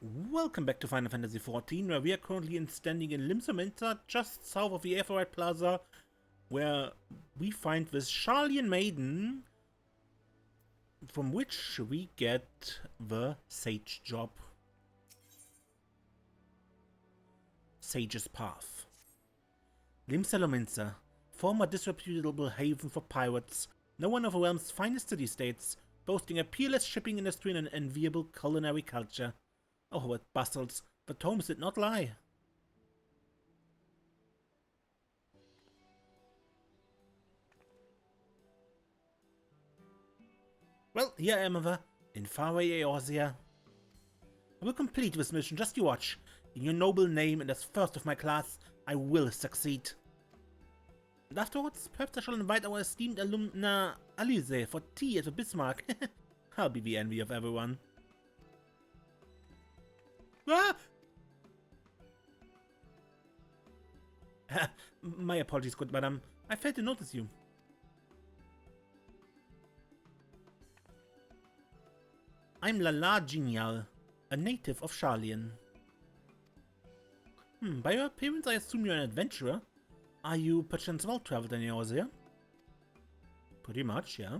Welcome back to Final Fantasy XIV, where we are currently standing in Limsa, just south of the Aetheryte Plaza, where we find this Sharlayan maiden, from which we get the Sage job. Sage's Path. Limsa, former disreputable haven for pirates, now one of the realm's finest city-states, boasting a peerless shipping industry and an enviable culinary culture. Oh, what bustles, the tomes did not lie. Well, here I am, in faraway Eorzea. I will complete this mission, just you watch. In your noble name and as first of my class, I will succeed. And afterwards, perhaps I shall invite our esteemed alumna Alize for tea at the Bismarck. I'll be the envy of everyone. Ah! My apologies, good madam. I failed to notice you. I'm Lalah Jinjahl, a native of Sharlayan. By your appearance, I assume you're an adventurer. Are you perchance well-traveled in Eorzea? Pretty much, yeah.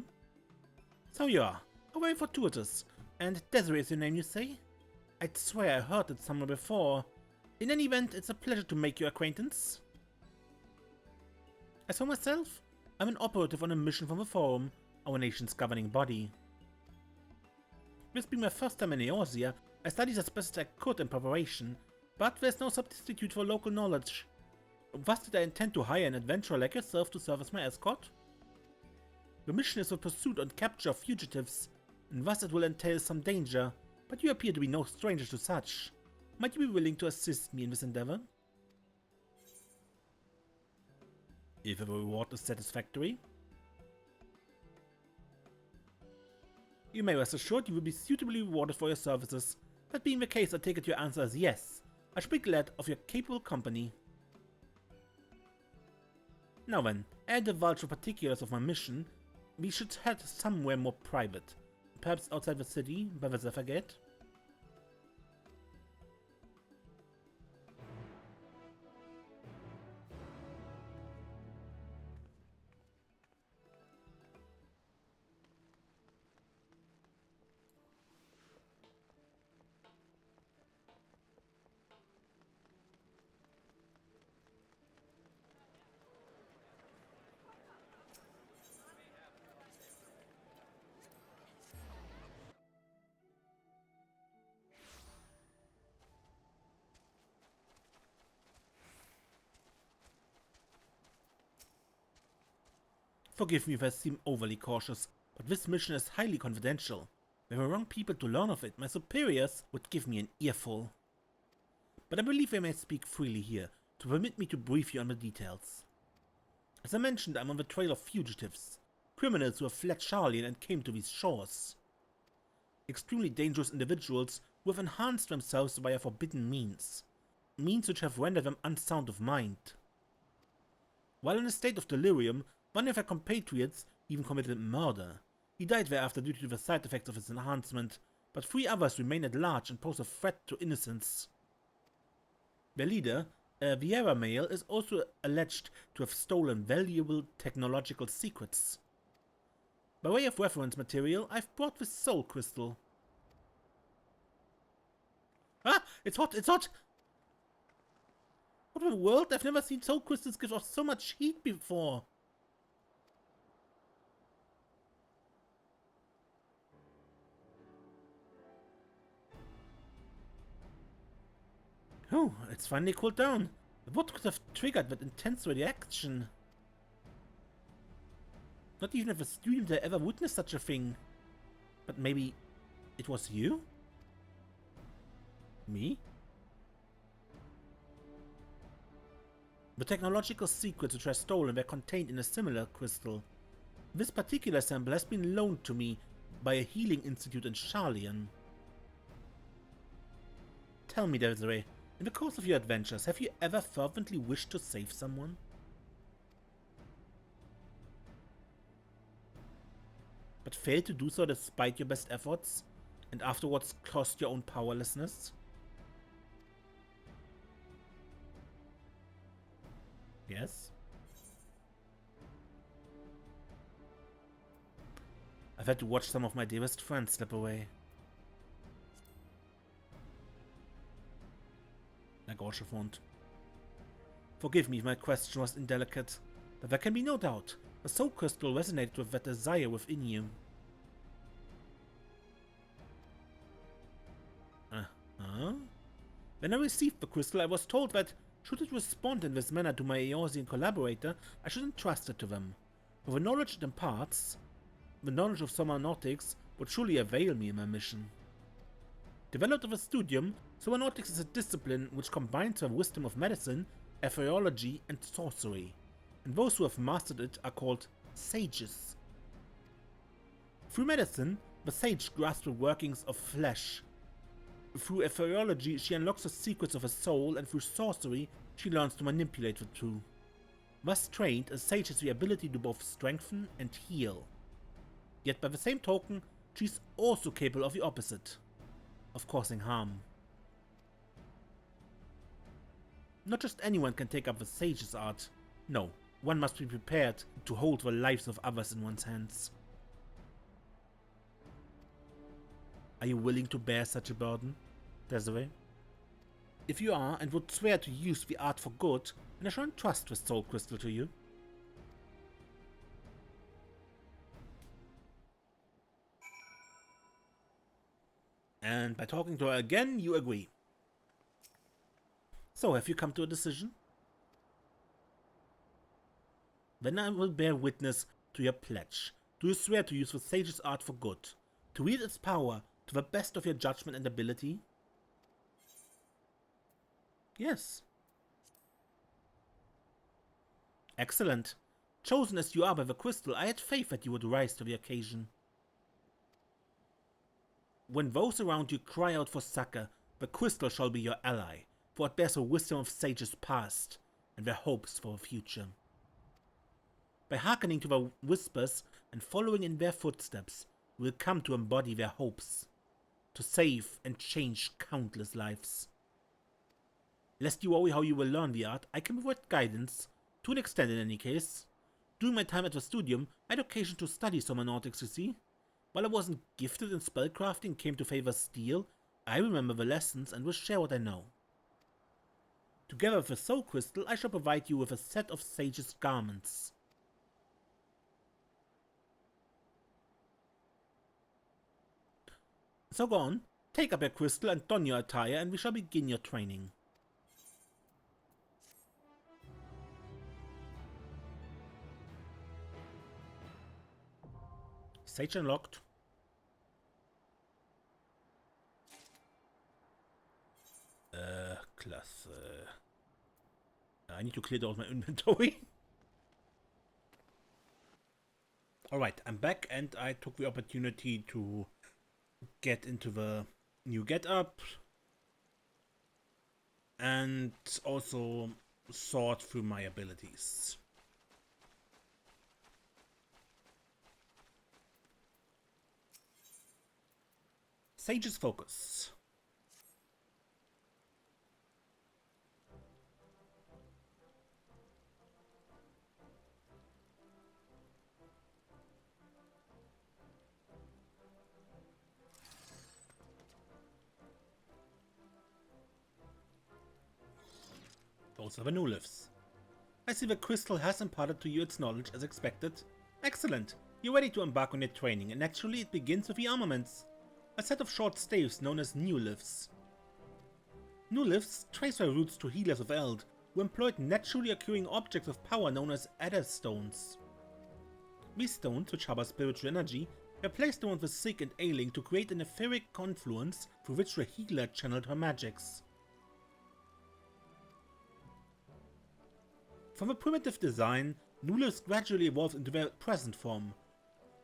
So you are. How very fortuitous. And Desiree is your name, you say? I'd swear I heard it somewhere before. In any event, it's a pleasure to make your acquaintance. As for myself, I'm an operative on a mission from the Forum, our nation's governing body. This being my first time in Eorzea, I studied as best as I could in preparation, but there's no substitute for local knowledge. Thus did I intend to hire an adventurer like yourself to serve as my escort? The mission is the pursuit and capture of fugitives, and thus it will entail some danger, but you appear to be no stranger to such. Might you be willing to assist me in this endeavor? If the reward is satisfactory. You may rest assured you will be suitably rewarded for your services. That being the case, I take it your answer is yes. I should be glad of your capable company. Now then, ere I divulge the particulars of my mission, we should head somewhere more private. Perhaps outside the city, by the Zephyr Gate? Forgive me if I seem overly cautious, but this mission is highly confidential. Were the wrong people to learn of it, my superiors would give me an earful. But I believe I may speak freely here, to permit me to brief you on the details. As I mentioned, I'm on the trail of fugitives, criminals who have fled Sharlayan and came to these shores. Extremely dangerous individuals who have enhanced themselves via forbidden means which have rendered them unsound of mind. While in a state of delirium, one of their compatriots even committed murder. He died thereafter due to the side effects of his enhancement, but 3 others remain at large and pose a threat to innocence. Their leader, a Viera male, is also alleged to have stolen valuable technological secrets. By way of reference material, I've brought this soul crystal. Ah! It's hot! It's hot! What in the world? I've never seen soul crystals give off so much heat before. Oh, it's finally cooled down. What could have triggered that intense reaction? Not even if a student had ever witnessed such a thing. But maybe it was you? Me? The technological secrets which I stolen were contained in a similar crystal. This particular sample has been loaned to me by a healing institute in Sharlayan. Tell me, Desiree, in the course of your adventures, have you ever fervently wished to save someone? But failed to do so despite your best efforts, and afterwards cursed your own powerlessness? Yes? I've had to watch some of my dearest friends slip away. Like Orchefont. Forgive me if my question was indelicate, but there can be no doubt the soul crystal resonated with that desire within you. When I received the crystal, I was told that, should it respond in this manner to my Eorzean collaborator, I should entrust it to them. For the knowledge it imparts, the knowledge of Somanotics would surely avail me in my mission. Developed of a studium, Somanotics is a discipline which combines the wisdom of medicine, astrology, and sorcery, and those who have mastered it are called sages. Through medicine, the sage grasps the workings of flesh. Through astrology, she unlocks the secrets of a soul, and through sorcery, she learns to manipulate the two. Thus trained, a sage has the ability to both strengthen and heal. Yet by the same token, she is also capable of the opposite, of causing harm. Not just anyone can take up the sage's art. No, one must be prepared to hold the lives of others in one's hands. Are you willing to bear such a burden, Desiree? If you are, and would swear to use the art for good, then I shall entrust the soul crystal to you. And by talking to her again, you agree. So, have you come to a decision? Then I will bear witness to your pledge. Do you swear to use the sage's art for good, to wield its power to the best of your judgment and ability? Yes. Excellent. Chosen as you are by the crystal, I had faith that you would rise to the occasion. When those around you cry out for succor, the crystal shall be your ally, for it bears the wisdom of sages past and their hopes for the future. By hearkening to their whispers and following in their footsteps, you will come to embody their hopes, to save and change countless lives. Lest you worry how you will learn the art, I can provide guidance, to an extent in any case. During my time at the studium, I had occasion to study Somanotics, you see. While I wasn't gifted in spellcrafting and came to favor steel, I remember the lessons and will share what I know. Together with the soul crystal, I shall provide you with a set of sage's garments. So go on, take up your crystal and don your attire, and we shall begin your training. Sage unlocked. Klasse. I need to clear out my inventory. Alright, I'm back and I took the opportunity to get into the new get-up and also sort through my abilities. Sage's Focus. Those are the new lifts. I see the crystal has imparted to you its knowledge as expected. Excellent! You're ready to embark on your training, and naturally it begins with the armaments. A set of short staves known as new lifts. New lifts trace their roots to healers of Eld, who employed naturally occurring objects of power known as Adder Stones. These stones, which harbor spiritual energy, were placed around the sick and ailing to create an etheric confluence through which the healer channeled her magics. From a primitive design, new lifts gradually evolved into their present form.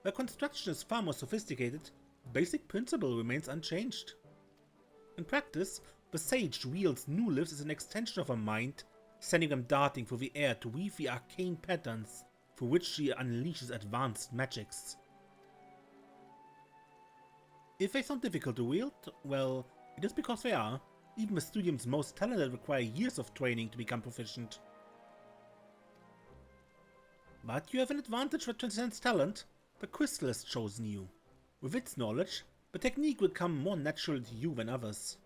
Their construction is far more sophisticated, the basic principle remains unchanged. In practice, the sage wields new lifts as an extension of her mind, sending them darting through the air to weave the arcane patterns through which she unleashes advanced magics. If they sound difficult to wield, well, it is because they are. Even the studium's most talented require years of training to become proficient. But you have an advantage that transcends talent. The crystal has chosen you. With its knowledge, the technique will come more natural to you than others.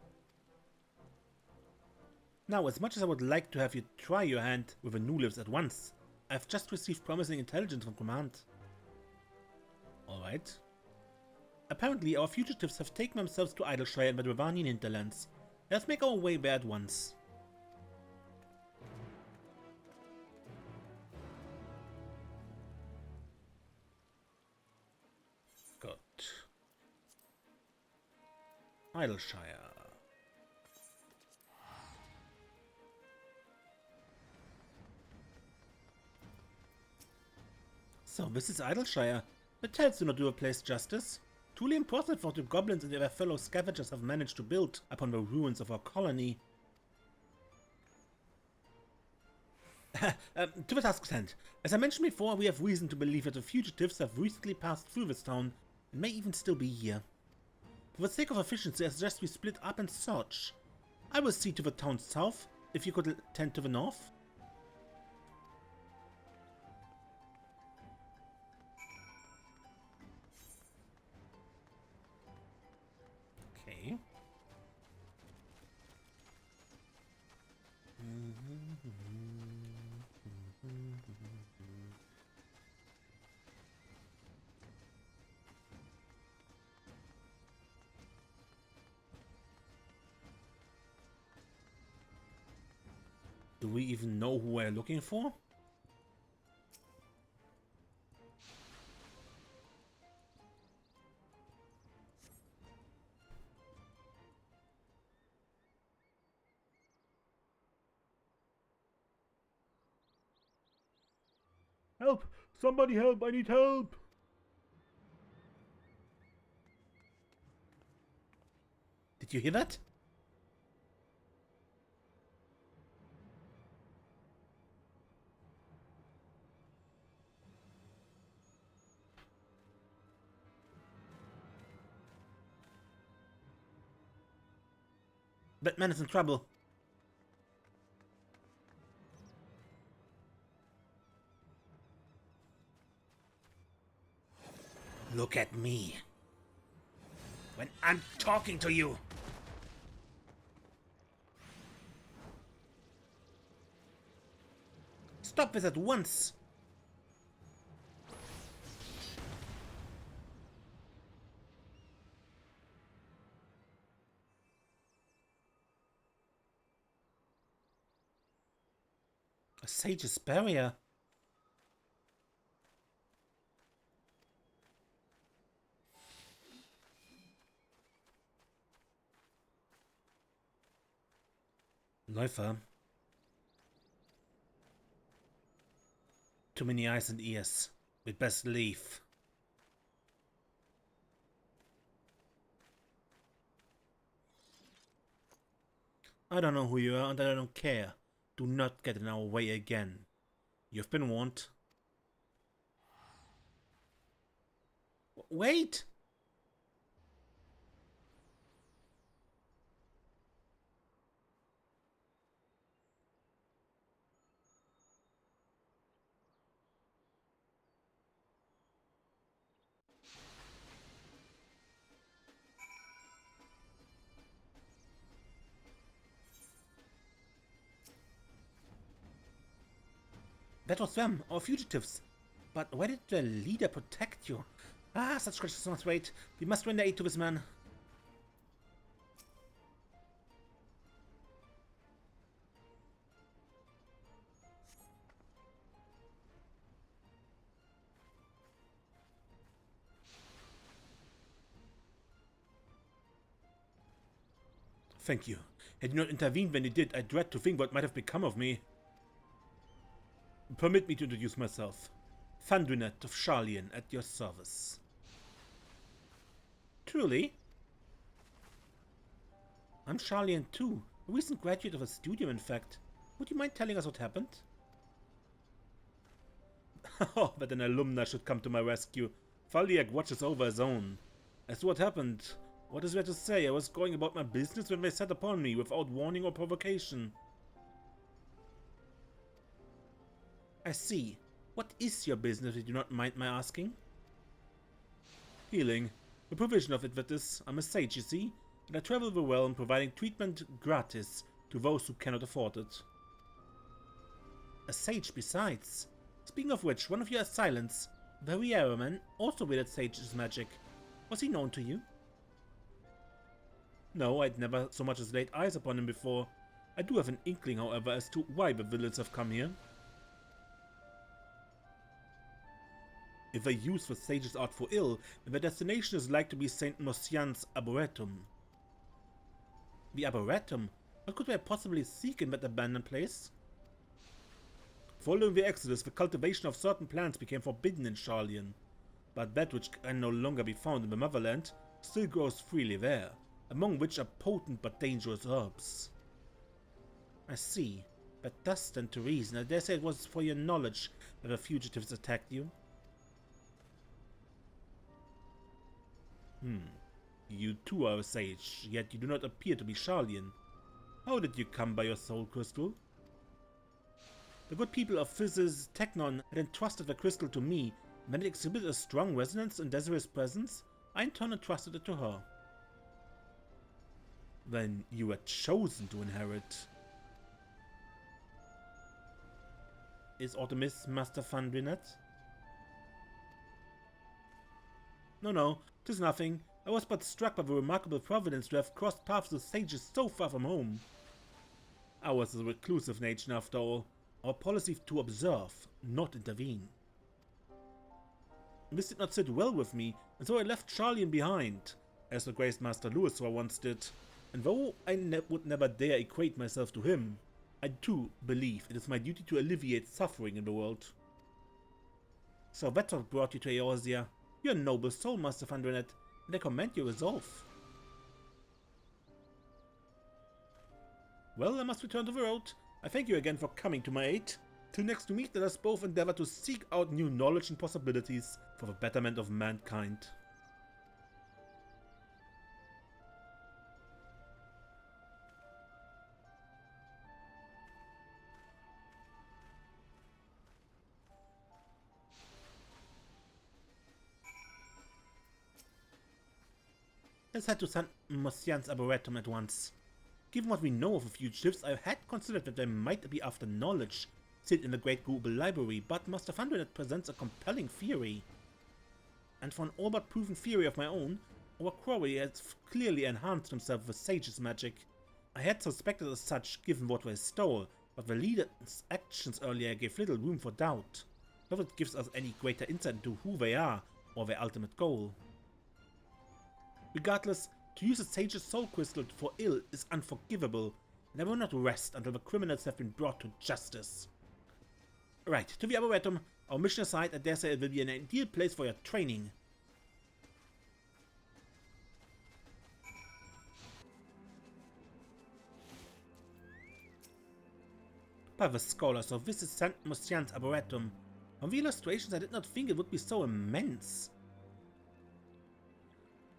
Now, as much as I would like to have you try your hand with the Nulivs at once, I've just received promising intelligence from command. Alright. Apparently, our fugitives have taken themselves to Idleshire and the Dravanian hinterlands. Let's make our way there at once. Good. Idleshire. So, this is Idleshire. The tales do not do a place justice. Truly impressive what the goblins and their fellow scavengers have managed to build upon the ruins of our colony. To the task at hand. As I mentioned before, we have reason to believe that the fugitives have recently passed through this town and may even still be here. For the sake of efficiency, I suggest we split up and search. I will see to the town south, if you could tend to the north. Okay. Do we even know who we're looking for? Help! Somebody help! I need help! Did you hear that? That man is in trouble. Look at me. When I'm talking to you. Stop this at once. A sage's barrier. Läufer. Too many eyes and ears. We'd best leave. I don't know who you are and I don't care. Do not get in our way again. You've been warned. Wait! That was them, our fugitives. But why did the leader protect you? Ah, such questions must wait. We must render aid to this man. Thank you. Had you not intervened when you did, I dread to think what might have become of me. Permit me to introduce myself. Thundernet of Sharlayan at your service. Truly? I'm Sharlayan too, a recent graduate of a studium in fact. Would you mind telling us what happened? Oh, that an alumna should come to my rescue. Faliak watches over his own. As to what happened, what is there to say? I was going about my business when they set upon me without warning or provocation. I see. What is your business, if you do not mind my asking? Healing. The provision of it, that is. I'm a sage, you see, and I travel the realm providing treatment gratis to those who cannot afford it. A sage besides. Speaking of which, one of your assailants, the Sharlayan, also wielded sage's magic. Was he known to you? No, I'd never so much as laid eyes upon him before. I do have an inkling, however, as to why the villains have come here. If they use the sage's art for ill, then their destination is like to be St. Mosian's Arboretum. The Arboretum? What could they possibly seek in that abandoned place? Following the Exodus, the cultivation of certain plants became forbidden in Sharlayan, but that which can no longer be found in the motherland still grows freely there, among which are potent but dangerous herbs. I see. That does stand to reason. I dare say it was for your knowledge that the fugitives attacked you. You too are a sage, yet you do not appear to be Sharlayan. How did you come by your soul crystal? The good people of Fizz's Technon had entrusted the crystal to me, and when it exhibited a strong resonance in Desiree's presence, I in turn entrusted it to her. Then you were chosen to inherit. Is Artemis Master Fandrinet? No, 'tis nothing. I was but struck by the remarkable providence to have crossed paths with sages so far from home. Ours is a reclusive nation after all. Our policy to observe, not intervene. This did not sit well with me, and so I left Sharlayan behind, as the great Master Louisor once did. And though I would never dare equate myself to him, I too believe it is my duty to alleviate suffering in the world. So that's what brought you to Eorzea. You're a noble soul, Master Fandrinet, and I commend your resolve. Well, I must return to the road. I thank you again for coming to my aid. Till next we meet, let us both endeavor to seek out new knowledge and possibilities for the betterment of mankind. Let's head to St. Mosian's Arboretum at once. Given what we know of the fugitives, I had considered that they might be after knowledge sit in the Great Google Library, but Master Fandrinet presents a compelling theory. And for an all but proven theory of my own, our quarry has clearly enhanced himself with sage's magic. I had suspected as such, given what they stole, but the leader's actions earlier gave little room for doubt. Not that it gives us any greater insight into who they are, or their ultimate goal. Regardless, to use a sage's soul crystal for ill is unforgivable, and I will not rest until the criminals have been brought to justice. Right, to the Arboretum. Our mission aside, I dare say it will be an ideal place for your training. By the scholars, so this is St. Mosian's Arboretum. From the illustrations, I did not think it would be so immense.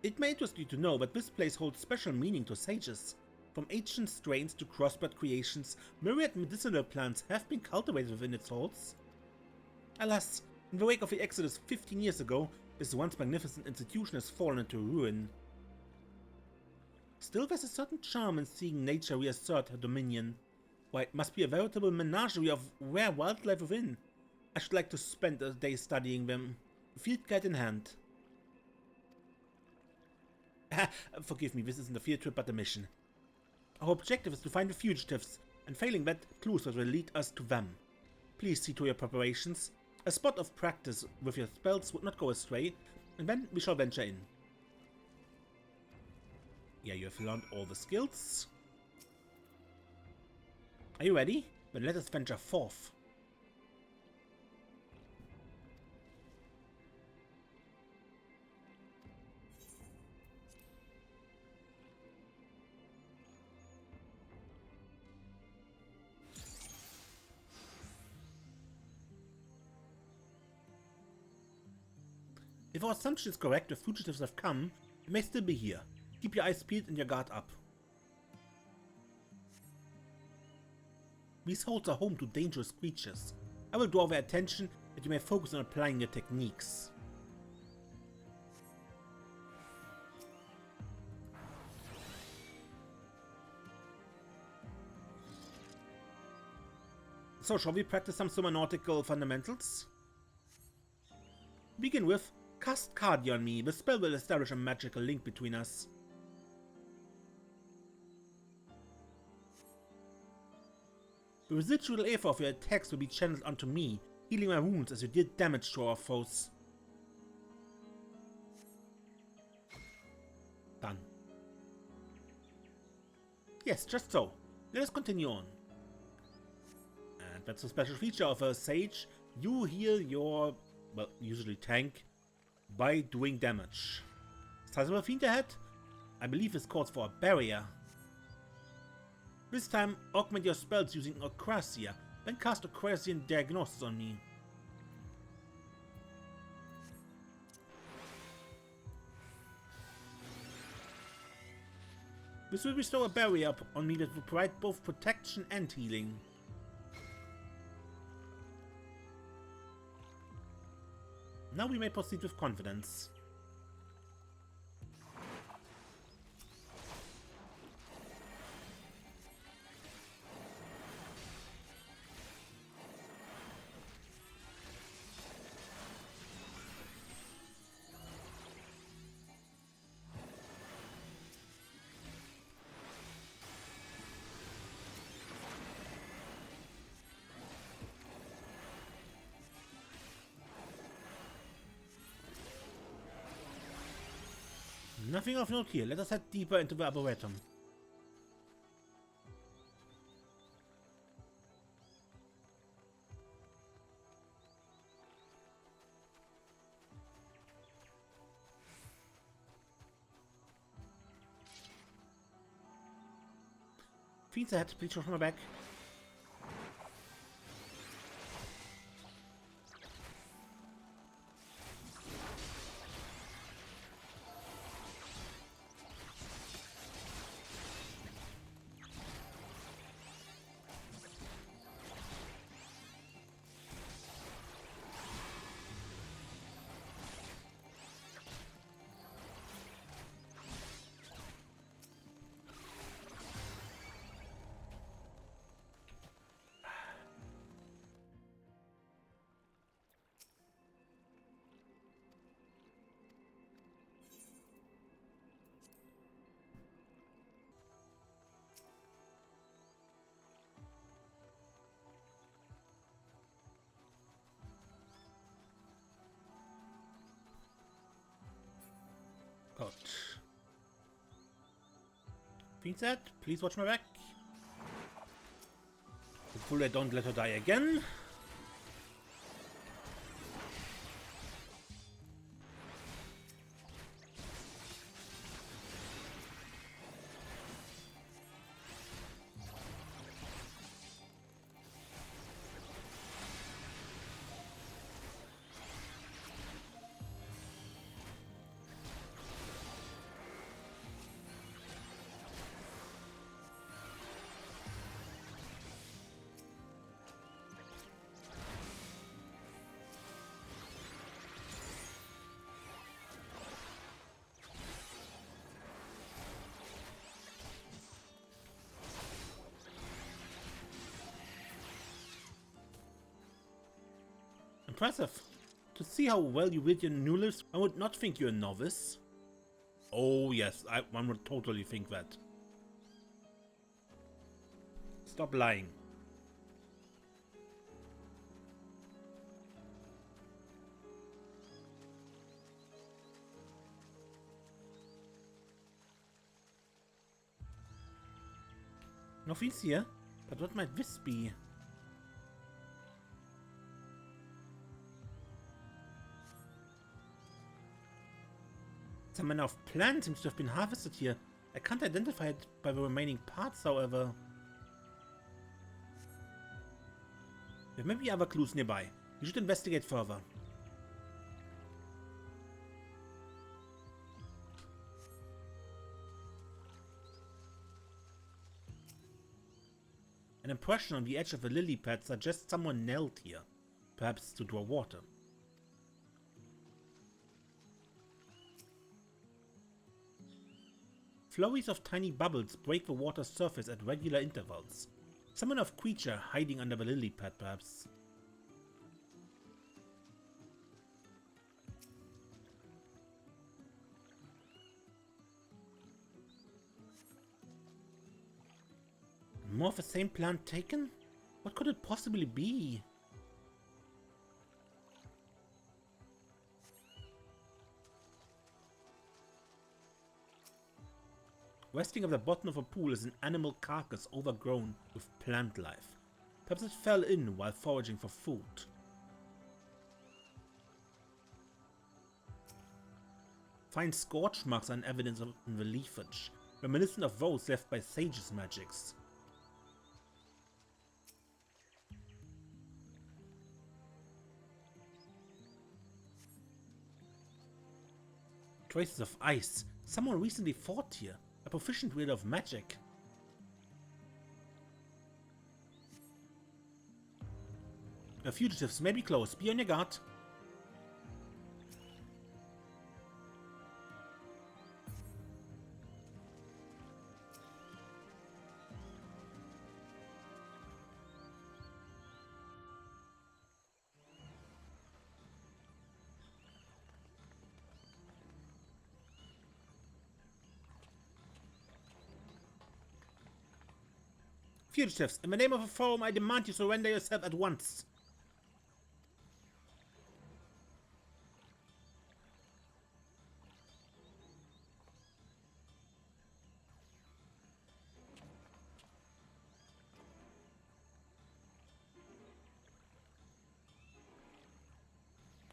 It may interest you to know that this place holds special meaning to sages. From ancient strains to crossbred creations, myriad medicinal plants have been cultivated within its halls. Alas, in the wake of the Exodus 15 years ago, this once magnificent institution has fallen into ruin. Still, there's a certain charm in seeing nature reassert her dominion. Why, it must be a veritable menagerie of rare wildlife within. I should like to spend a day studying them, field guide in hand. Forgive me, this isn't a field trip but a mission. Our objective is to find the fugitives, and failing that, clues that will lead us to them. Please see to your preparations. A spot of practice with your spells would not go astray, and then we shall venture in. Yeah, you have learned all the skills. Are you ready? Then let us venture forth. If our assumption is correct, the fugitives have come, they may still be here. Keep your eyes peeled and your guard up. These halls are home to dangerous creatures. I will draw their attention that you may focus on applying your techniques. So, shall we practice some nautical fundamentals? Begin with, cast Cardi on me. The spell will establish a magical link between us. The residual aether of your attacks will be channeled onto me, healing my wounds as you did damage to our foes. Done. Yes, just so. Let us continue on. And that's a special feature of a sage. You heal your, well, usually tank, by doing damage. Sizable fiend ahead? I believe this calls for a barrier. This time, augment your spells using Eorzea, then cast Eorzea Diagnosis on me. This will bestow a barrier on me that will provide both protection and healing. Now we may proceed with confidence. Nothing of note here. Let us head deeper into the Arboretum. Fiends ahead, please show my back. Good. Fiend said, please watch my back. Hopefully I don't let her die again. Impressive. To see how well you read your new list, I would not think you're a novice. Oh yes, one would totally think that. Stop lying. No fiends here, but what might this be? Some manner of plant seems to have been harvested here. I can't identify it by the remaining parts, however. There may be other clues nearby. You should investigate further. An impression on the edge of a lily pad suggests someone knelt here. perhaps to draw water. Flurries of tiny bubbles break the water's surface at regular intervals. Some kind of creature hiding under the lily pad, perhaps. More of the same plant taken? What could it possibly be? Resting at the bottom of a pool is an animal carcass overgrown with plant life. Perhaps it fell in while foraging for food. Find scorch marks and evidence in the leafage, reminiscent of those left by sages' magics. Traces of ice. Someone recently fought here. A proficient wielder of magic. The fugitives may be close. Be on your guard. Fugitives, in the name of the forum, I demand you surrender yourself at once.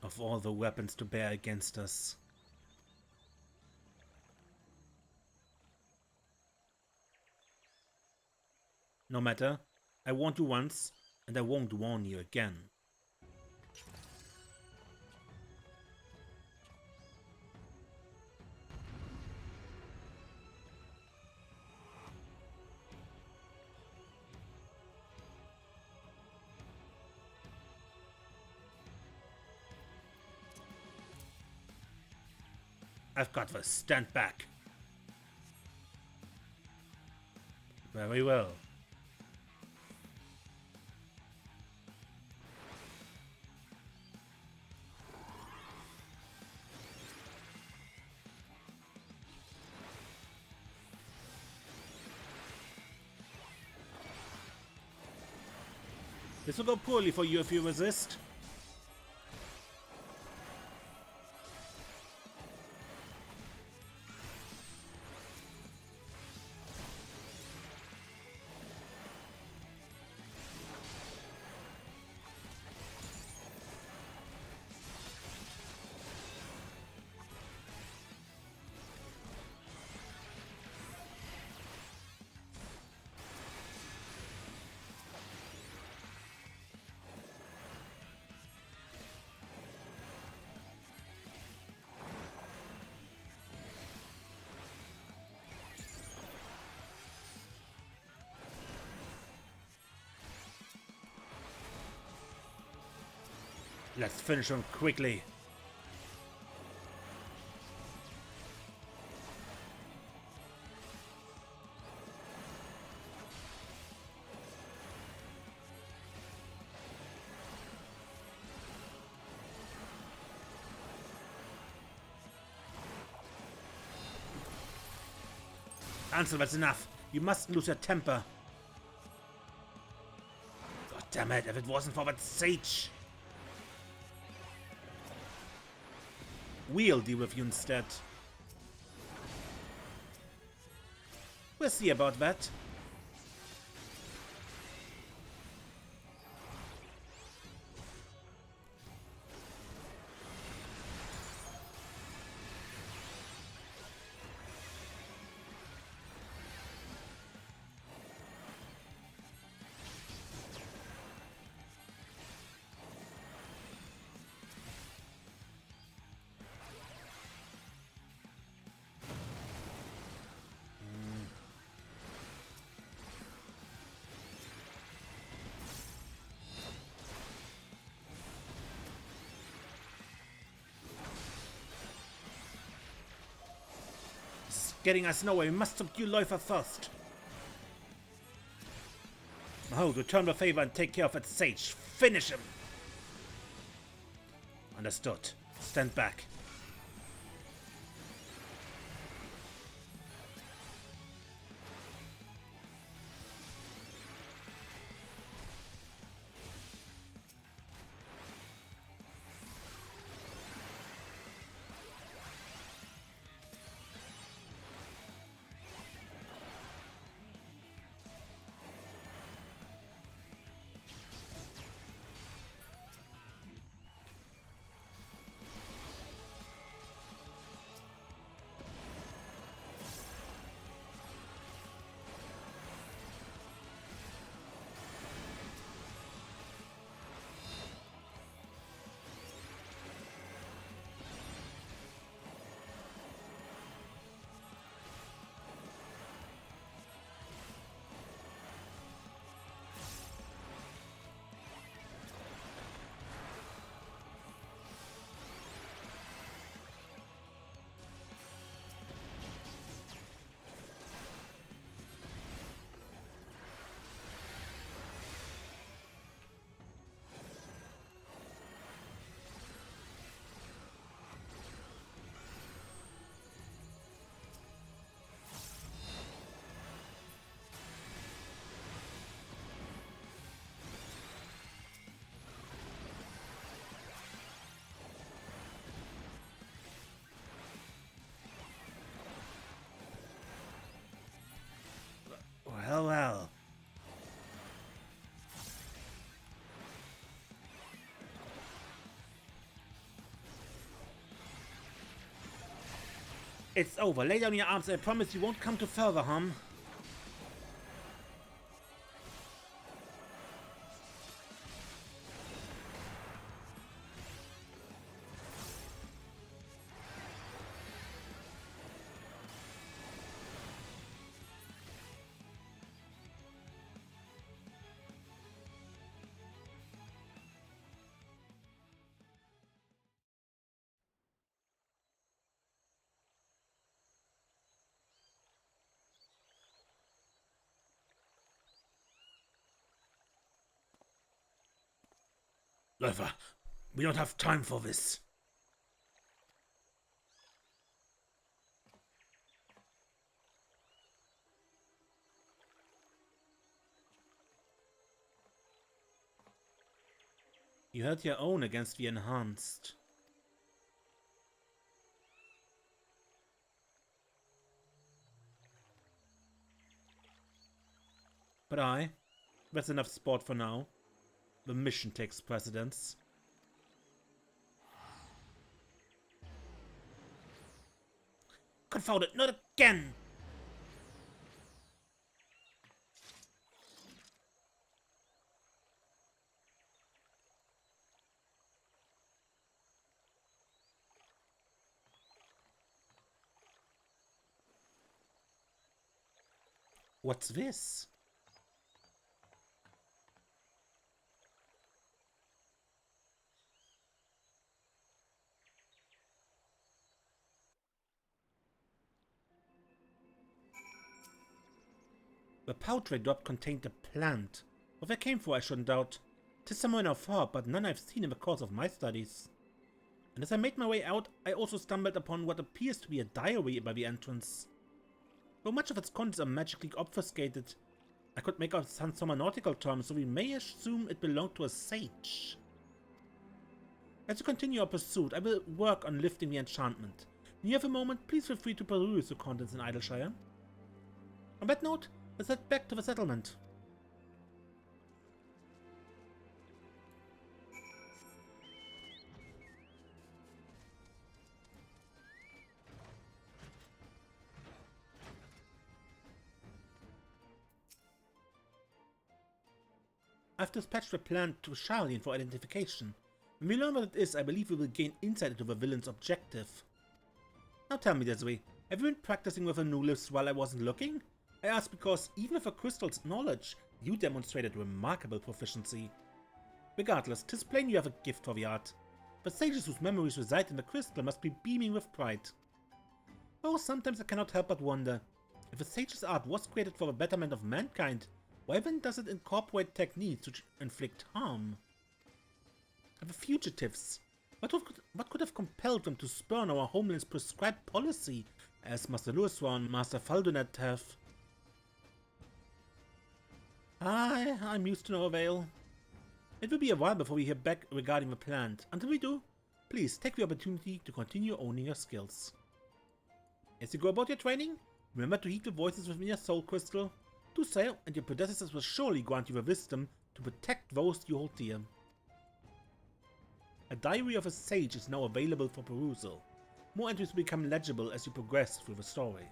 Of all the weapons to bear against us. No matter, I warned you once, and I won't warn you again. I've got this. Stand back. Very well. This will go poorly for you if you resist. Let's finish him quickly. Ansel, that's enough. You mustn't lose your temper. God damn it, if it wasn't for that sage. We'll deal with you instead. We'll see about that. getting us nowhere. We must subdue Läufer first. Behold, return the favor and take care of that sage. Finish him! Understood. Stand back. Well, well. It's over. Lay down your arms. I promise you won't come to further harm. Läufer, we don't have time for this. You held your own against the enhanced. But that's enough sport for now. The mission takes precedence. Confound it, not again! What's this? The pouch I dropped contained a plant. What that came for, I shouldn't doubt. 'Tis somewhere in our far, but none I've seen in the course of my studies. And as I made my way out, I also stumbled upon what appears to be a diary by the entrance. Though much of its contents are magically obfuscated, I could make out some nautical terms, so we may assume it belonged to a sage. As we continue our pursuit, I will work on lifting the enchantment. When you have a moment, please feel free to peruse the contents in Idleshire. On that note, let's head back to the settlement. I've dispatched the plant to Sharlayan for identification. When we learn what it is, I believe we will gain insight into the villain's objective. Now tell me, Desiree, have you been practicing with the new lifts while I wasn't looking? I ask because, even with a crystal's knowledge, you demonstrated remarkable proficiency. Regardless, 'tis plain you have a gift for the art. The sages whose memories reside in the crystal must be beaming with pride. Oh, sometimes I cannot help but wonder, if a sage's art was created for the betterment of mankind, why then does it incorporate techniques which inflict harm? And the fugitives. What could have compelled them to spurn our homeland's prescribed policy, as Master Luiswa and Master Faldunet have? I'm used to no avail. It will be a while before we hear back regarding the plant. Until we do, please take the opportunity to continue owning your skills. As you go about your training, remember to heed the voices within your soul crystal. Do so, and your predecessors will surely grant you the wisdom to protect those you hold dear. A diary of a sage is now available for perusal. More entries will become legible as you progress through the story.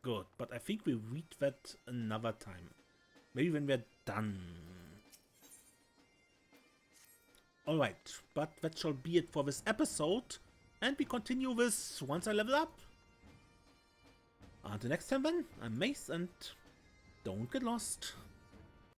Good, but I think we read that another time. Maybe when we're done. Alright, but that shall be it for this episode. And we continue this once I level up. Until next time then, I'm Mace and don't get lost.